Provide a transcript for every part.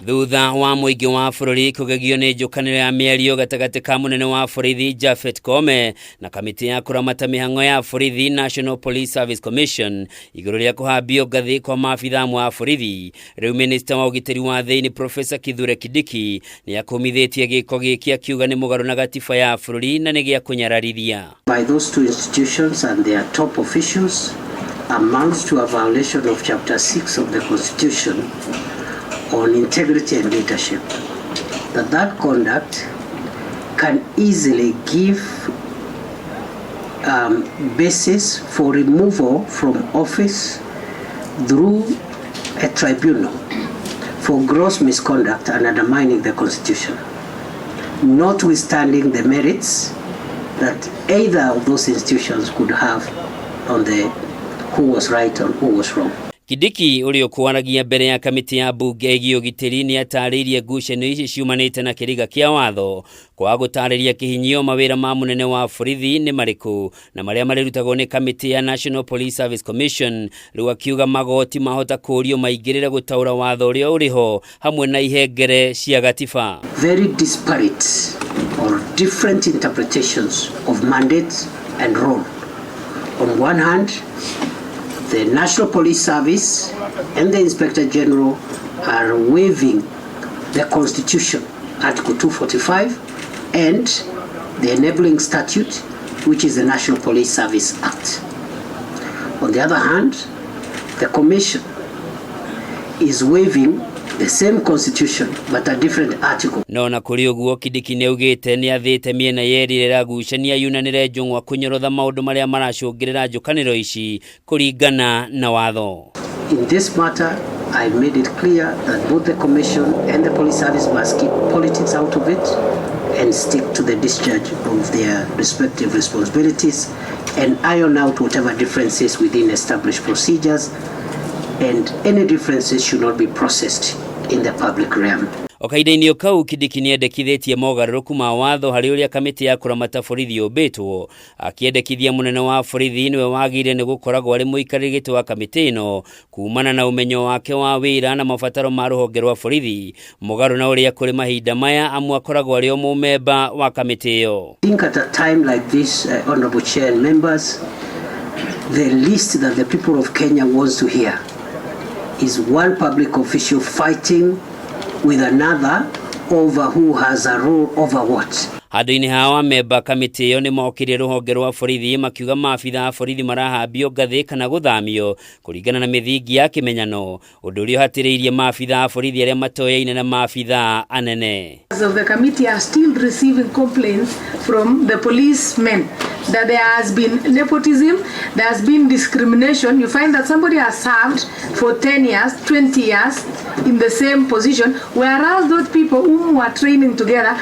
Thutha wa muingi wa bururi kugegio ni njukaniro ya miario gatagati ka munene wa borithi JAPHET KOOME na kamiti ya kuramata mihango ya borithi National Police Service Commission iguru ria kuhambio ngathi kwa maabitha wa borithi. Riu Minister wa UGITIRI wa THIINI Prof KITHURE Kindiki ni akumithitie giko giki akiuga ni mugaru na gatiba ya bururi na ni gia kunyararithia. By those two institutions and their top officials amounts to a violation of Chapter 6 of the Constitution on integrity and leadership. That conduct can easily give basis for removal from office through a tribunal for gross misconduct and undermining the Constitution, notwithstanding the merits that either of those institutions could have on the who was right and who was wrong. Kindiki uri okuaragia mbere ya kamiti ya mbunge igi UGITIRI ni ataririe ngucanio ici ciumanite na kiriga kia watho kwa gutariria kihinyio mawira ma munene wa borithi ni mariku na maria marirutagwo ni kamiti ya National Police Service Commission riu akiuga magoti mahota kurio maingirire gutaura watho uria uriho hamwe na ihengere cia gatiba. Very disparate or different interpretations of mandate and role. On one hand, the National Police Service and the Inspector General are waiving the Constitution, Article 245, and the enabling statute, which is the National Police Service Act. On the other hand, the Commission is waiving the same Constitution but a different article. No na kuri uguo Kindiki ni ugite ni athite miena yeri rira gucania yunanire njungwa kunyorotha maundu maria maracungirira njukaniro ici kuringana na watho. In this matter, I made it clear that both the Commission and the Police Service must keep politics out of it and stick to the discharge of their respective responsibilities and iron out whatever differences within established procedures, and any differences should not be processed in the public realm. Okaide-ini kau Kindiki ni endekithitie mogaruruku ma watho hari uria kamiti ya kuramata borithi ubitwo akiendekithia munene wa borithi niwe wagire ni gukoragwo ari muikariri giti wa kamiti ino kumana na umenyo wake wa wira na mabataro ma ruhonge rwa borithi mugaru na uria kuri mahinda maya amwe akoragwo ari o mumemba wa kamiti iyo. I think at a time like this, honorable chair and members, the least that the people of Kenya wants to hear is one public official fighting with another over who has a role over what. Handu-ini hawa memba kamiti iyo ni mokirie ruhonge rwa borithi makiuga maabitha a borithi marahambio ngathi kana guthamio kuringana na mithingi ya kimenyano undu uria hatiriirie maabitha a borithi aria matoyaine na maabitha anene. Of the committee are still receiving complaints from the policemen that there has been nepotism, there has been discrimination. You find that somebody has served for 10 years, 20 years in the same position, whereas those people whom were training together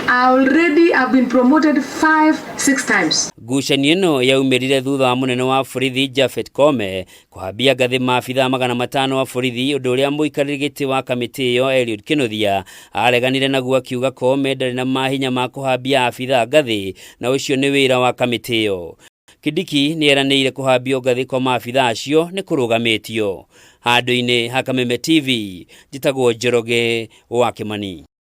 already have been promoted 5-6 times. Ngucanio ino yaumirire thutha wa munene wa borithi JAPHET KOOME kuhambia ngathi maabitha 500 wa borithi undu uria muikariri giti wa kamiti iyo Kinothia areganire naguo akiuga KOOME ndari na mahinya ma kuhambia abitha ngathi na ucio ni wira wa kamiti iyo. Kindiki ni eranire kuhambio ngathi kwa maabitha acio ni kurugamitio. Handu-ini ha Kameme TV, njitagwo Njoroge wa Kimani.